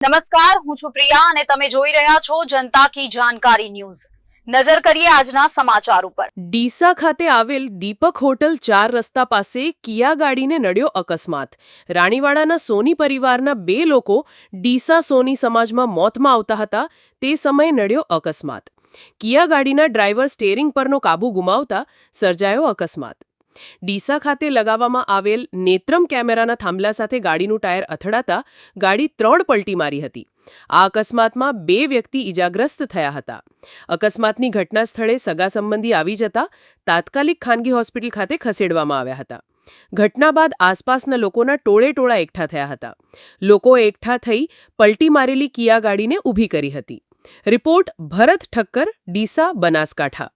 નમસ્કાર, હું છું પ્રિયા અને તમે જોઈ રહ્યા છો જનતા કી જાણકારી ન્યૂઝ। નજર કરીએ આજના સમાચાર ઉપર। ડીસા ખાતે આવેલ દીપક હોટલ 4 રસ્તા પાસે કિયા ગાડીને નડ્યો અકસ્માત। રાણીવાડાના સોની પરિવારના 2 લોકો ડીસા સોની સમાજમાં મોતમાં આવતા હતા તે સમયે નડ્યો અકસ્માત। કિયા ગાડીના ડ્રાઈવર સ્ટીયરિંગ પરનો કાબુ ગુમાવતા સર્જાયો અકસ્માત। ડીસા ખાતે લગાવવામાં આવેલ નેત્રમ કેમેરાના થાંભલા સાથે ગાડીનું ટાયર અથડાતા ગાડી 3 પલટી મારી હતી। આ અકસ્માતમાં 2 વ્યક્તિ ઈજાગ્રસ્ત થયા હતા। અકસ્માતની ઘટના સ્થળે સગા સંબંધી આવી જતા તાત્કાલિક ખાનગી હોસ્પિટલ ખાતે ખસેડવામાં આવ્યા હતા। ઘટના બાદ આસપાસના લોકોના ટોળે એકઠા થયા હતા। લોકોએ એકઠા થઈ પલટી મારેલી કિયા ગાડીને ઊભી કરી હતી। રિપોર્ટ ભરત ઠક્કર, ડીસા, બનાસકાંઠા।